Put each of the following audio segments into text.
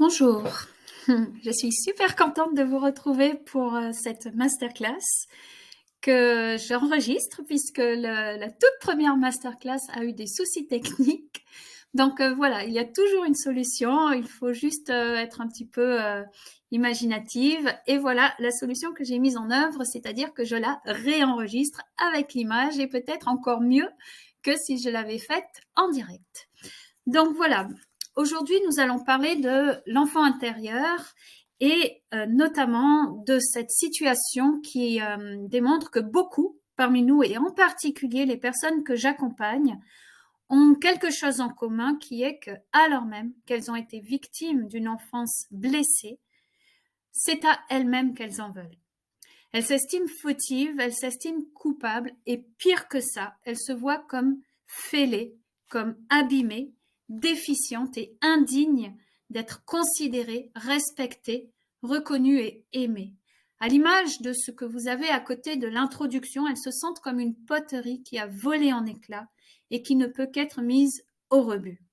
Bonjour, je suis super contente de vous retrouver pour cette masterclass que j'enregistre puisque la toute première masterclass a eu des soucis techniques. Donc voilà, il y a toujours une solution, il faut juste être un petit peu imaginative. Et voilà la solution que j'ai mise en œuvre, c'est-à-dire que je la réenregistre avec l'image et peut-être encore mieux que si je l'avais faite en direct. Donc voilà, aujourd'hui nous allons parler de l'enfant intérieur et notamment de cette situation qui démontre que beaucoup parmi nous, et en particulier les personnes que j'accompagne, ont quelque chose en commun qui est que, alors même qu'elles ont été victimes d'une enfance blessée, c'est à elles-mêmes qu'elles en veulent. Elles s'estiment fautives, elles s'estiment coupables et pire que ça, elles se voient comme fêlées, comme abîmées, déficientes et indignes d'être considérées, respectées, reconnues et aimées. À l'image de ce que vous avez à côté de l'introduction, elles se sentent comme une poterie qui a volé en éclats et qui ne peut qu'être mise au rebut.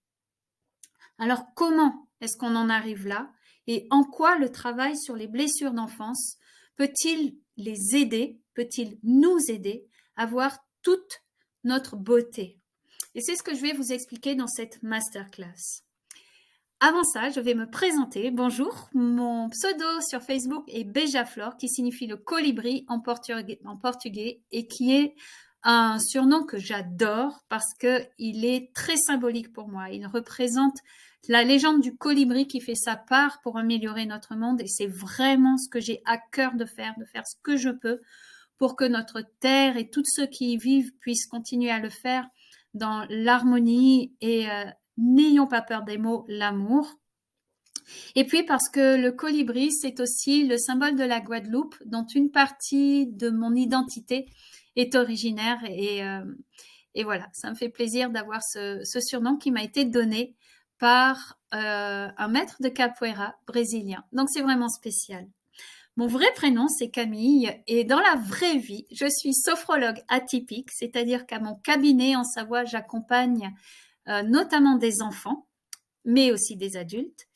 Alors comment est-ce qu'on en arrive là et en quoi le travail sur les blessures d'enfance peut-il les aider, peut-il nous aider à voir toute notre beauté? Et c'est ce que je vais vous expliquer dans cette masterclass. Avant ça, je vais me présenter. Bonjour, mon pseudo sur Facebook est Beija-Flor, qui signifie le colibri en portugais et qui est un surnom que j'adore parce qu'il est très symbolique pour moi. Il représente la légende du colibri qui fait sa part pour améliorer notre monde et c'est vraiment ce que j'ai à cœur de faire ce que je peux pour que notre terre et tous ceux qui y vivent puissent continuer à le faire dans l'harmonie et n'ayons pas peur des mots, l'amour. Et puis parce que le colibri, c'est aussi le symbole de la Guadeloupe, dont une partie de mon identité est originaire. Et voilà, ça me fait plaisir d'avoir ce surnom qui m'a été donné par un maître de capoeira brésilien. Donc c'est vraiment spécial. Mon vrai prénom, c'est Camille, et dans la vraie vie, je suis sophrologue atypique, c'est-à-dire qu'à mon cabinet en Savoie, j'accompagne notamment des enfants, mais aussi des adultes.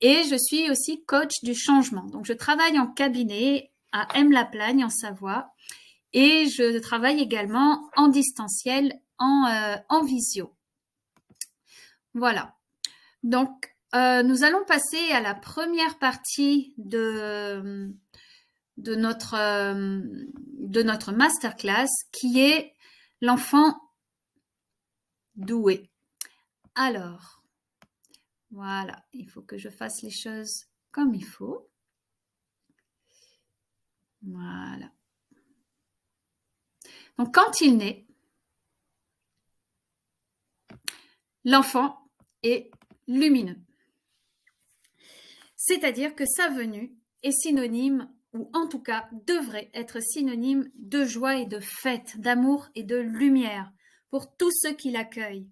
Et je suis aussi coach du changement. Donc, je travaille en cabinet à M-la-Plagne, en Savoie. Et je travaille également en distanciel, en visio. Voilà. Donc, nous allons passer à la première partie de notre masterclass, qui est l'enfant doué. Alors, voilà, il faut que je fasse les choses comme il faut. Voilà. Donc, quand il naît, l'enfant est lumineux. C'est-à-dire que sa venue est synonyme, ou en tout cas devrait être synonyme de joie et de fête, d'amour et de lumière pour tous ceux qui l'accueillent.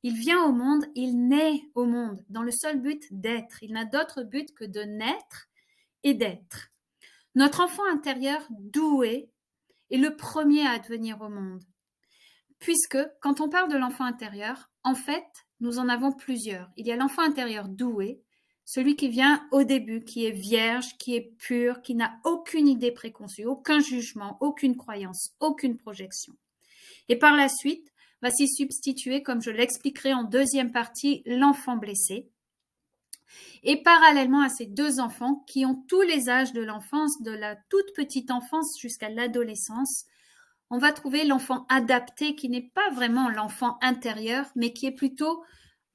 Il vient au monde, il naît au monde dans le seul but d'être. Il n'a d'autre but que de naître et d'être. Notre enfant intérieur doué est le premier à advenir au monde. Puisque quand on parle de l'enfant intérieur, en fait, nous en avons plusieurs. Il y a l'enfant intérieur doué, celui qui vient au début, qui est vierge, qui est pur, qui n'a aucune idée préconçue, aucun jugement, aucune croyance, aucune projection. Et par la suite, va s'y substituer, comme je l'expliquerai en deuxième partie, l'enfant blessé. Et parallèlement à ces deux enfants qui ont tous les âges de l'enfance, de la toute petite enfance jusqu'à l'adolescence, on va trouver l'enfant adapté qui n'est pas vraiment l'enfant intérieur, mais qui est plutôt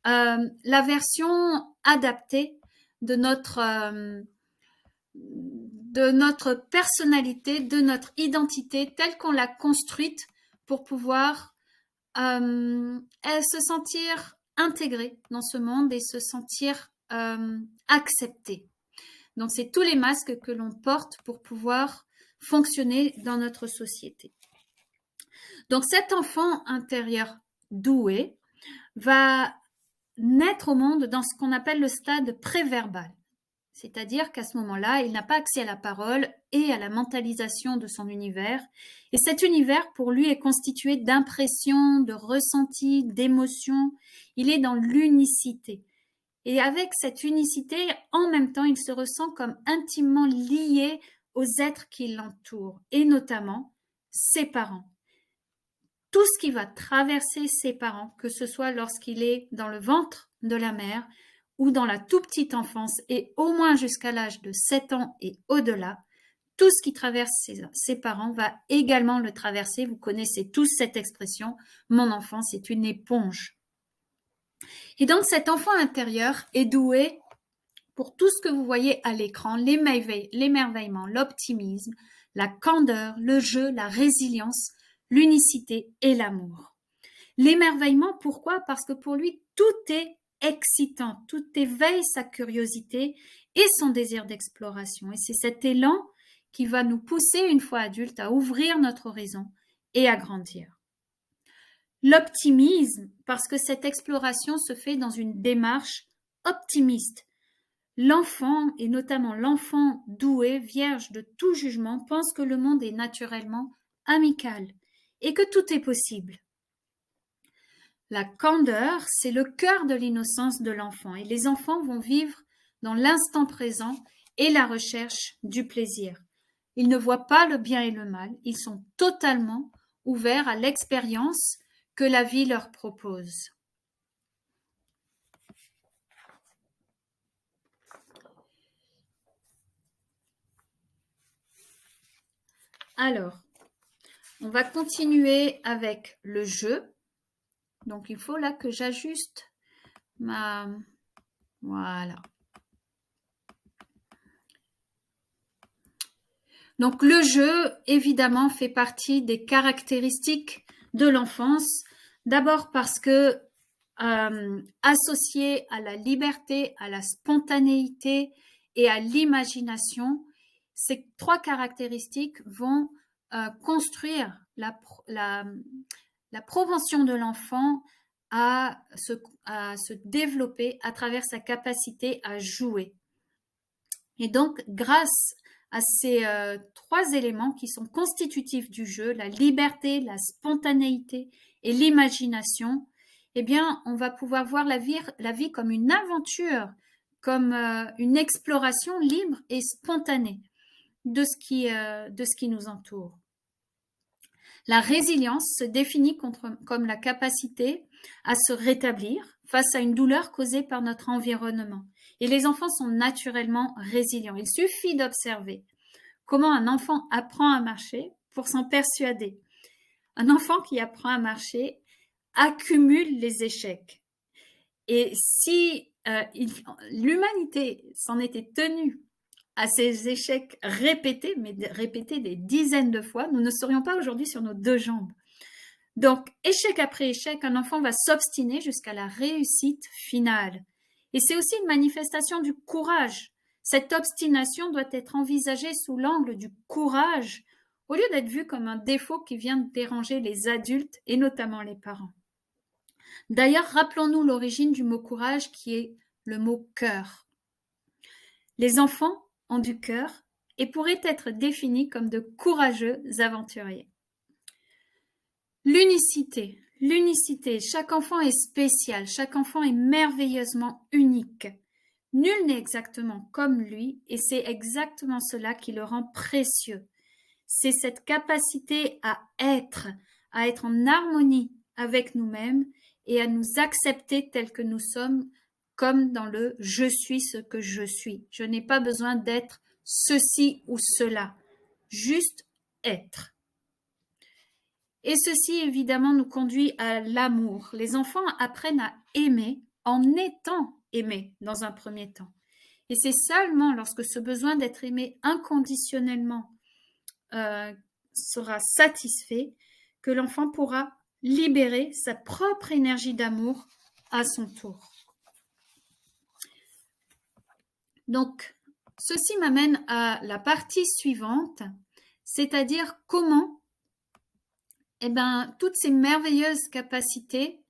la version adaptée de notre personnalité, de notre identité telle qu'on l'a construite pour pouvoir se sentir intégré dans ce monde et se sentir accepté. Donc, c'est tous les masques que l'on porte pour pouvoir fonctionner dans notre société. Donc, cet enfant intérieur doué va naître au monde dans ce qu'on appelle le stade préverbal. C'est-à-dire qu'à ce moment-là, il n'a pas accès à la parole et à la mentalisation de son univers. Et cet univers, pour lui, est constitué d'impressions, de ressentis, d'émotions. Il est dans l'unicité. Et avec cette unicité, en même temps, il se ressent comme intimement lié aux êtres qui l'entourent, et notamment ses parents. Tout ce qui va traverser ses parents, que ce soit lorsqu'il est dans le ventre de la mère ou dans la toute petite enfance et au moins jusqu'à l'âge de 7 ans et au-delà, tout ce qui traverse ses parents va également le traverser. Vous connaissez tous cette expression, mon enfance est une éponge. Et donc cet enfant intérieur est doué pour tout ce que vous voyez à l'écran, l'émerveillement, l'optimisme, la candeur, le jeu, la résilience, l'unicité et l'amour. L'émerveillement, pourquoi? Parce que pour lui, tout est excitant, tout éveille sa curiosité et son désir d'exploration. Et c'est cet élan qui va nous pousser, une fois adultes, à ouvrir notre horizon et à grandir. L'optimisme, parce que cette exploration se fait dans une démarche optimiste. L'enfant, et notamment l'enfant doué, vierge de tout jugement, pense que le monde est naturellement amical et que tout est possible. La candeur, c'est le cœur de l'innocence de l'enfant et les enfants vont vivre dans l'instant présent et la recherche du plaisir. Ils ne voient pas le bien et le mal, ils sont totalement ouverts à l'expérience que la vie leur propose. Alors, on va continuer avec le jeu. Donc, il faut là que j'ajuste ma... Voilà. Donc, le jeu, évidemment, fait partie des caractéristiques de l'enfance. D'abord parce que associé à la liberté, à la spontanéité et à l'imagination, ces trois caractéristiques vont construire la propension de l'enfant à se développer à travers sa capacité à jouer. Et donc, grâce à ces trois éléments qui sont constitutifs du jeu, la liberté, la spontanéité et l'imagination, eh bien, on va pouvoir voir la vie comme une aventure, comme une exploration libre et spontanée de ce qui nous entoure. La résilience se définit comme la capacité à se rétablir face à une douleur causée par notre environnement. Et les enfants sont naturellement résilients. Il suffit d'observer comment un enfant apprend à marcher pour s'en persuader. Un enfant qui apprend à marcher accumule les échecs. Et si l'humanité s'en était tenue à ces échecs répétés, mais répétés des dizaines de fois, nous ne serions pas aujourd'hui sur nos deux jambes. Donc, échec après échec, un enfant va s'obstiner jusqu'à la réussite finale. Et c'est aussi une manifestation du courage. Cette obstination doit être envisagée sous l'angle du courage, au lieu d'être vue comme un défaut qui vient déranger les adultes et notamment les parents. D'ailleurs, rappelons-nous l'origine du mot courage qui est le mot cœur. Les enfants ont du cœur et pourraient être définis comme de courageux aventuriers. L'unicité. L'unicité. Chaque enfant est spécial, chaque enfant est merveilleusement unique. Nul n'est exactement comme lui et c'est exactement cela qui le rend précieux. C'est cette capacité à être en harmonie avec nous-mêmes et à nous accepter tels que nous sommes, comme dans le « je suis ce que je suis ». Je n'ai pas besoin d'être ceci ou cela, juste être. Et ceci, évidemment, nous conduit à l'amour. Les enfants apprennent à aimer en étant aimés dans un premier temps. Et c'est seulement lorsque ce besoin d'être aimé inconditionnellement sera satisfait que l'enfant pourra libérer sa propre énergie d'amour à son tour. Donc, ceci m'amène à la partie suivante, c'est-à-dire comment toutes ces merveilleuses capacités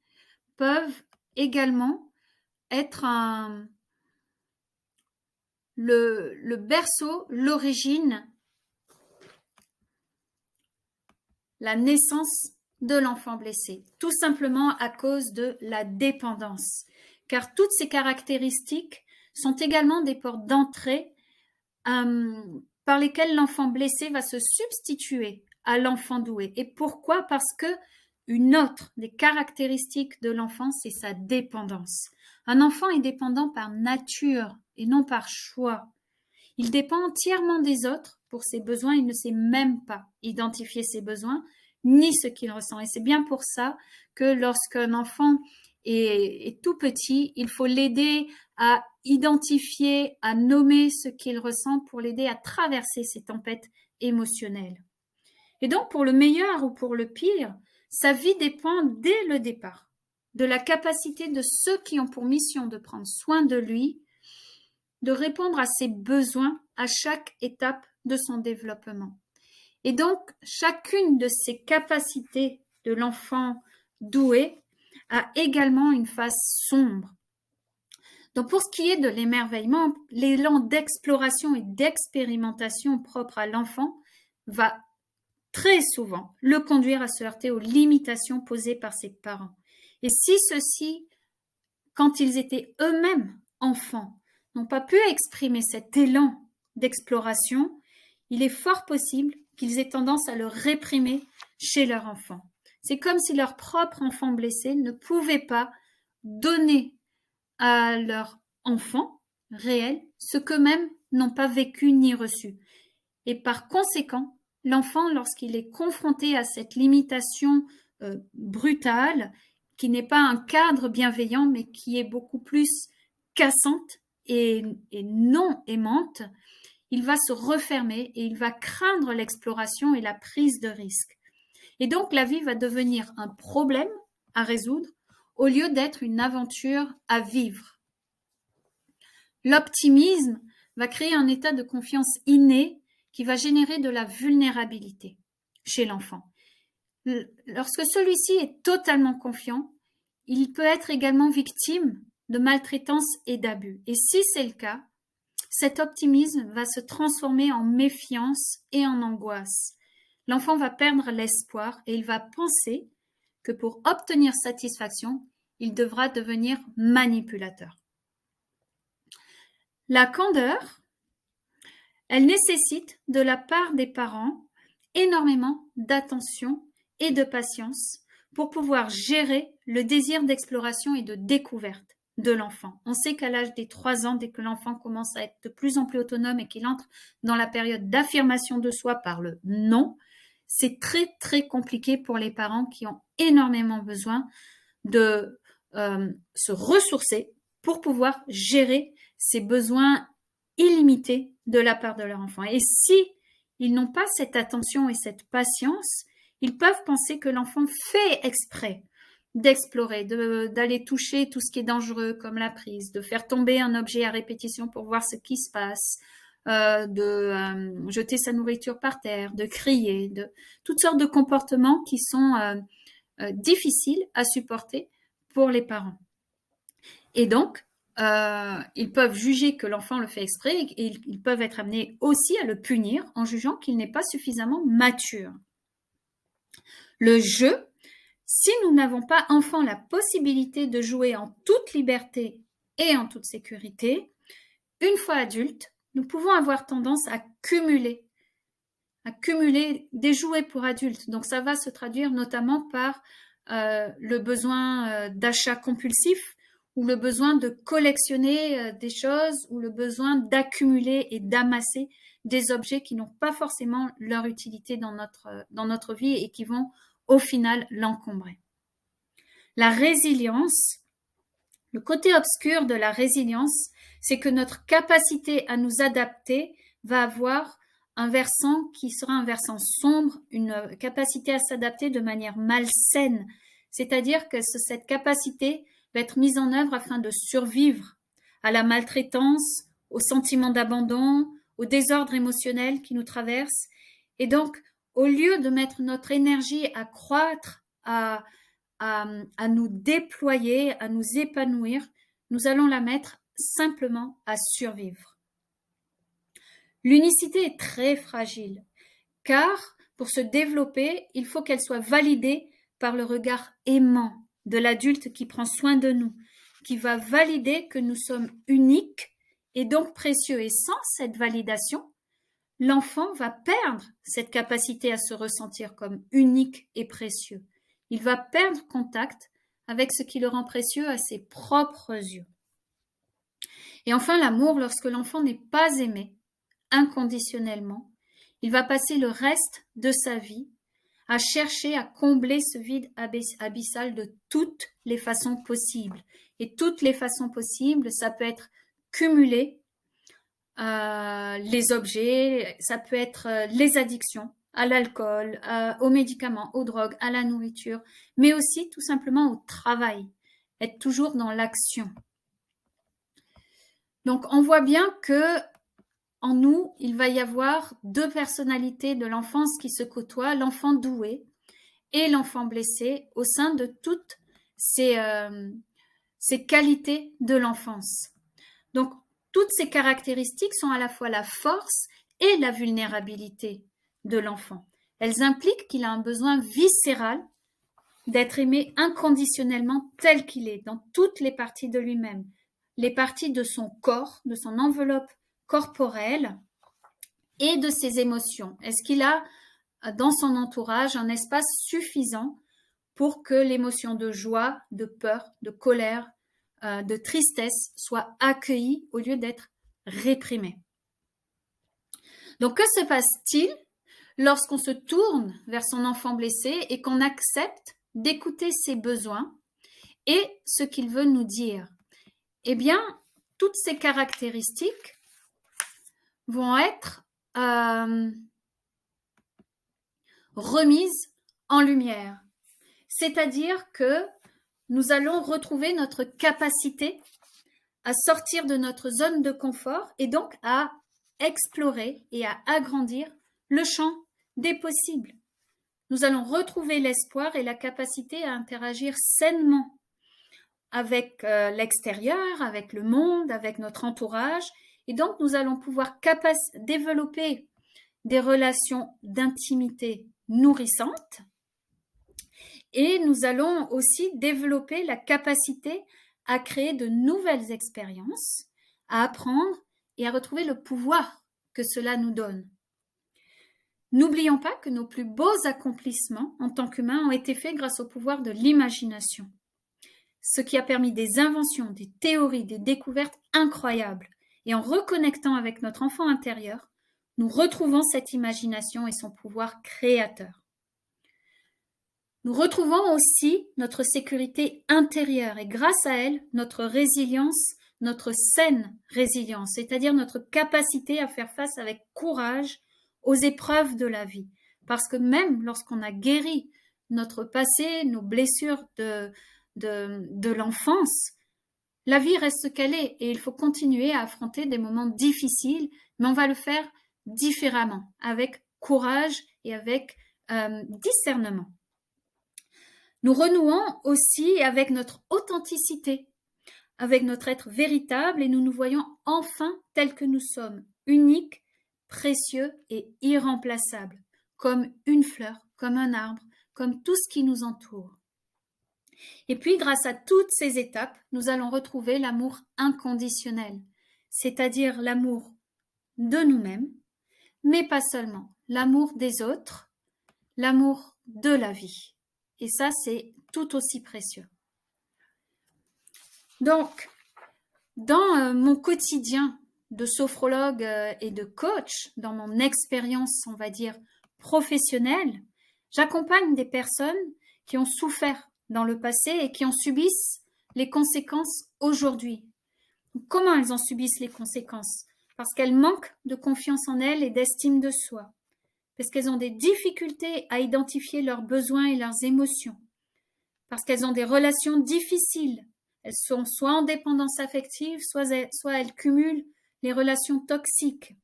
peuvent également être le berceau, l'origine, la naissance de l'enfant blessé, tout simplement à cause de la dépendance. car toutes ces caractéristiques sont également des portes d'entrée par lesquelles l'enfant blessé va se substituer à l'enfant doué. Et pourquoi? Parce que une autre des caractéristiques de l'enfant, c'est sa dépendance. Un enfant est dépendant par nature et non par choix. Il dépend entièrement des autres pour ses besoins. Il ne sait même pas identifier ses besoins ni ce qu'il ressent. Et c'est bien pour ça que lorsqu'un enfant est tout petit, il faut l'aider à identifier, à nommer ce qu'il ressent pour l'aider à traverser ces tempêtes émotionnelles. Et donc, pour le meilleur ou pour le pire, sa vie dépend dès le départ de la capacité de ceux qui ont pour mission de prendre soin de lui, de répondre à ses besoins à chaque étape de son développement. Et donc, chacune de ces capacités de l'enfant doué a également une face sombre. Donc, pour ce qui est de l'émerveillement, l'élan d'exploration et d'expérimentation propre à l'enfant va très souvent le conduire à se heurter aux limitations posées par ses parents. Et si ceux-ci, quand ils étaient eux-mêmes enfants, n'ont pas pu exprimer cet élan d'exploration, il est fort possible qu'ils aient tendance à le réprimer chez leur enfant. C'est comme si leur propre enfant blessé ne pouvait pas donner à leur enfant réel ce qu'eux-mêmes n'ont pas vécu ni reçu. Et par conséquent, l'enfant, lorsqu'il est confronté à cette limitation brutale, qui n'est pas un cadre bienveillant, mais qui est beaucoup plus cassante et non aimante, il va se refermer et il va craindre l'exploration et la prise de risque. Et donc, la vie va devenir un problème à résoudre au lieu d'être une aventure à vivre. L'optimisme va créer un état de confiance inné qui va générer de la vulnérabilité chez l'enfant. Lorsque celui-ci est totalement confiant, il peut être également victime de maltraitance et d'abus. Et si c'est le cas, cet optimisme va se transformer en méfiance et en angoisse. L'enfant va perdre l'espoir et il va penser que pour obtenir satisfaction, il devra devenir manipulateur. La candeur, elle nécessite de la part des parents énormément d'attention et de patience pour pouvoir gérer le désir d'exploration et de découverte de l'enfant. On sait qu'à l'âge des 3 ans, dès que l'enfant commence à être de plus en plus autonome et qu'il entre dans la période d'affirmation de soi par le non, c'est très très compliqué pour les parents qui ont énormément besoin de se ressourcer pour pouvoir gérer ces besoins illimités de la part de leur enfant. Et si ils n'ont pas cette attention et cette patience, ils peuvent penser que l'enfant fait exprès d'explorer, d'aller toucher tout ce qui est dangereux comme la prise, de faire tomber un objet à répétition pour voir ce qui se passe, de jeter sa nourriture par terre, de crier, de toutes sortes de comportements qui sont difficiles à supporter pour les parents. Et donc, ils peuvent juger que l'enfant le fait exprès et ils peuvent être amenés aussi à le punir en jugeant qu'il n'est pas suffisamment mature. Le jeu, si nous n'avons pas enfant la possibilité de jouer en toute liberté et en toute sécurité, une fois adulte, nous pouvons avoir tendance à cumuler des jouets pour adultes. Donc ça va se traduire notamment par le besoin d'achat compulsif ou le besoin de collectionner des choses ou le besoin d'accumuler et d'amasser des objets qui n'ont pas forcément leur utilité dans notre vie et qui vont au final l'encombrer. La résilience, le côté obscur de la résilience, c'est que notre capacité à nous adapter va avoir un versant qui sera un versant sombre, une capacité à s'adapter de manière malsaine. C'est-à-dire que cette capacité va être mise en œuvre afin de survivre à la maltraitance, au sentiment d'abandon, au désordre émotionnel qui nous traverse. Et donc, au lieu de mettre notre énergie à croître, à nous déployer, à nous épanouir, nous allons la mettre simplement à survivre. L'unicité est très fragile, car pour se développer, il faut qu'elle soit validée par le regard aimant de l'adulte qui prend soin de nous, qui va valider que nous sommes uniques et donc précieux. Et sans cette validation, l'enfant va perdre cette capacité à se ressentir comme unique et précieux. Il va perdre contact avec ce qui le rend précieux à ses propres yeux. Et enfin, l'amour, lorsque l'enfant n'est pas aimé inconditionnellement, il va passer le reste de sa vie à chercher à combler ce vide abyssal de toutes les façons possibles. Et toutes les façons possibles, ça peut être cumuler les objets, ça peut être les addictions à l'alcool, aux médicaments, aux drogues, à la nourriture, mais aussi tout simplement au travail, être toujours dans l'action. Donc on voit bien que en nous, il va y avoir deux personnalités de l'enfance qui se côtoient, l'enfant doué et l'enfant blessé au sein de toutes ces qualités de l'enfance. Donc, toutes ces caractéristiques sont à la fois la force et la vulnérabilité de l'enfant. Elles impliquent qu'il a un besoin viscéral d'être aimé inconditionnellement tel qu'il est, dans toutes les parties de lui-même, les parties de son corps, de son enveloppe corporelle et de ses émotions. Est-ce qu'il a dans son entourage un espace suffisant pour que l'émotion de joie, de peur, de colère, de tristesse soit accueillie au lieu d'être réprimée? Donc, que se passe-t-il lorsqu'on se tourne vers son enfant blessé et qu'on accepte d'écouter ses besoins et ce qu'il veut nous dire? Eh bien, toutes ces caractéristiques vont être remises en lumière. C'est-à-dire que nous allons retrouver notre capacité à sortir de notre zone de confort et donc à explorer et à agrandir le champ des possibles. Nous allons retrouver l'espoir et la capacité à interagir sainement avec l'extérieur, avec le monde, avec notre entourage. Et donc, nous allons pouvoir développer des relations d'intimité nourrissantes. Et nous allons aussi développer la capacité à créer de nouvelles expériences, à apprendre et à retrouver le pouvoir que cela nous donne. N'oublions pas que nos plus beaux accomplissements en tant qu'humains ont été faits grâce au pouvoir de l'imagination, ce qui a permis des inventions, des théories, des découvertes incroyables. Et en reconnectant avec notre enfant intérieur, nous retrouvons cette imagination et son pouvoir créateur. Nous retrouvons aussi notre sécurité intérieure et grâce à elle, notre résilience, notre saine résilience, c'est-à-dire notre capacité à faire face avec courage aux épreuves de la vie. Parce que même lorsqu'on a guéri notre passé, nos blessures de l'enfance, la vie reste ce qu'elle est et il faut continuer à affronter des moments difficiles, mais on va le faire différemment, avec courage et avec discernement. Nous renouons aussi avec notre authenticité, avec notre être véritable et nous nous voyons enfin tels que nous sommes, uniques, précieux et irremplaçables, comme une fleur, comme un arbre, comme tout ce qui nous entoure. Et puis, grâce à toutes ces étapes, nous allons retrouver l'amour inconditionnel, c'est-à-dire l'amour de nous-mêmes, mais pas seulement, l'amour des autres, l'amour de la vie. Et ça, c'est tout aussi précieux. Donc, dans mon quotidien de sophrologue et de coach, dans mon expérience, on va dire, professionnelle, j'accompagne des personnes qui ont souffert dans le passé et qui en subissent les conséquences aujourd'hui. Comment elles en subissent les conséquences? Parce qu'elles manquent de confiance en elles et d'estime de soi. Parce qu'elles ont des difficultés à identifier leurs besoins et leurs émotions. Parce qu'elles ont des relations difficiles. Elles sont soit en dépendance affective, soit elles cumulent les relations toxiques.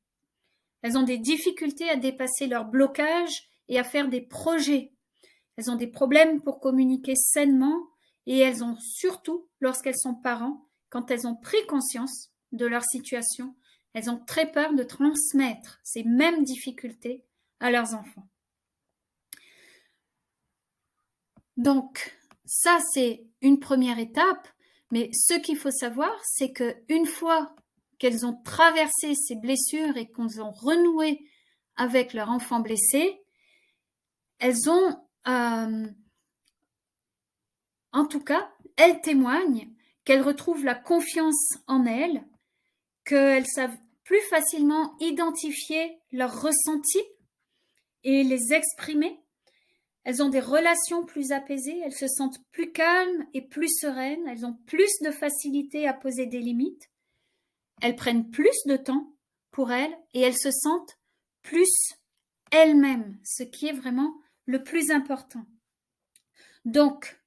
Elles ont des difficultés à dépasser leurs blocages et à faire des projets. Elles ont des problèmes pour communiquer sainement et elles ont surtout, lorsqu'elles sont parents, quand elles ont pris conscience de leur situation, elles ont très peur de transmettre ces mêmes difficultés à leurs enfants. Donc, ça, c'est une première étape, Mais ce qu'il faut savoir, c'est qu'une fois qu'elles ont traversé ces blessures et qu'elles ont renoué avec leur enfant blessé, elles ont, en tout cas, elles témoignent qu'elles retrouvent la confiance en elles, qu'elles savent plus facilement identifier leurs ressentis et les exprimer. Elles ont des relations plus apaisées, elles se sentent plus calmes et plus sereines, elles ont plus de facilité à poser des limites, elles prennent plus de temps pour elles et elles se sentent plus elles-mêmes, ce qui est vraiment le plus important. Donc,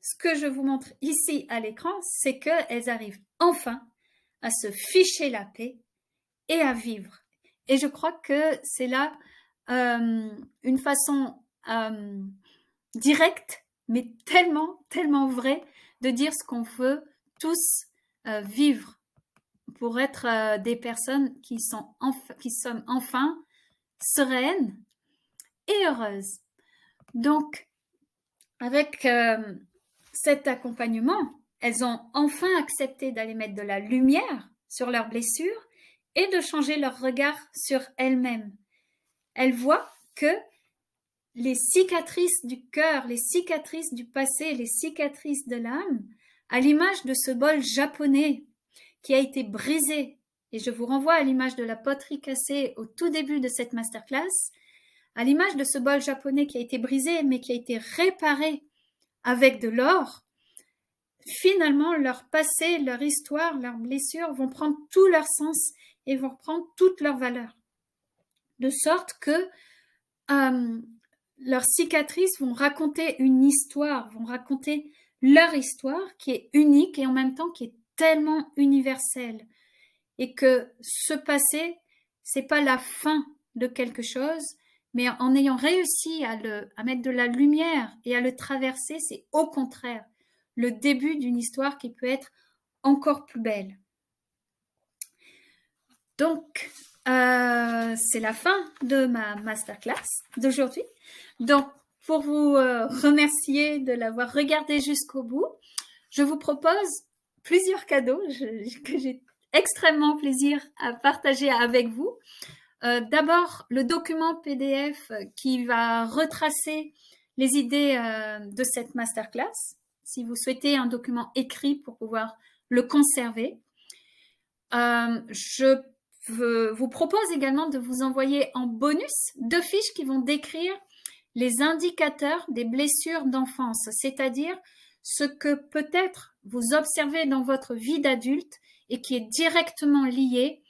ce que je vous montre ici à l'écran, c'est qu'elles arrivent enfin à se ficher la paix et à vivre. Et je crois que c'est là une façon directe, mais tellement, tellement vraie de dire ce qu'on veut tous vivre pour être des personnes qui sont enfin sereines et heureuses. Donc, avec cet accompagnement, elles ont enfin accepté d'aller mettre de la lumière sur leurs blessures et de changer leur regard sur elles-mêmes. Elles voient que les cicatrices du cœur, les cicatrices du passé, les cicatrices de l'âme, à l'image de ce bol japonais qui a été brisé, et je vous renvoie à l'image de la poterie cassée au tout début de cette masterclass, à l'image de ce bol japonais qui a été brisé mais qui a été réparé avec de l'or, finalement leur passé, leur histoire, leurs blessures vont prendre tout leur sens et vont prendre toute leur valeur. De sorte que leurs cicatrices vont raconter une histoire, vont raconter leur histoire qui est unique et en même temps qui est tellement universelle. Et que ce passé, c'est pas la fin de quelque chose, mais en ayant réussi à mettre de la lumière et à le traverser, c'est au contraire le début d'une histoire qui peut être encore plus belle. Donc, c'est la fin de ma masterclass d'aujourd'hui. Donc, pour vous remercier de l'avoir regardé jusqu'au bout, je vous propose plusieurs cadeaux que j'ai extrêmement plaisir à partager avec vous. D'abord, le document PDF qui va retracer les idées de cette masterclass, si vous souhaitez un document écrit pour pouvoir le conserver. Je vous propose également de vous envoyer en bonus 2 fiches qui vont décrire les indicateurs des blessures d'enfance, c'est-à-dire ce que peut-être vous observez dans votre vie d'adulte et qui est directement lié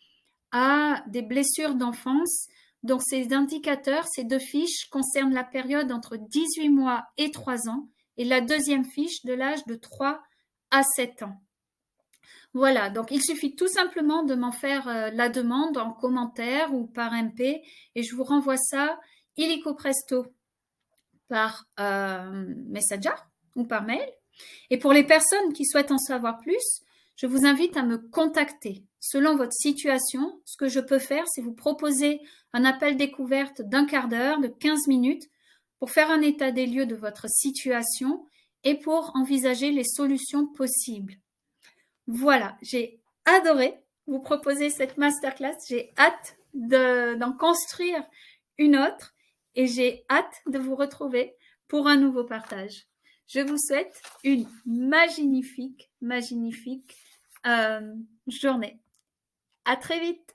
à des blessures d'enfance. Donc ces indicateurs, ces 2 fiches concernent la période entre 18 mois et 3 ans et la deuxième fiche de l'âge de 3 à 7 ans. Voilà, donc il suffit tout simplement de m'en faire la demande en commentaire ou par MP et je vous renvoie ça illico presto par Messenger ou par mail. Et pour les personnes qui souhaitent en savoir plus, je vous invite à me contacter. Selon votre situation, ce que je peux faire, c'est vous proposer un appel découverte d'1 quart d'heure, de 15 minutes, pour faire un état des lieux de votre situation et pour envisager les solutions possibles. Voilà, j'ai adoré vous proposer cette masterclass. J'ai hâte d'en construire une autre et j'ai hâte de vous retrouver pour un nouveau partage. Je vous souhaite une magnifique journée. À très vite.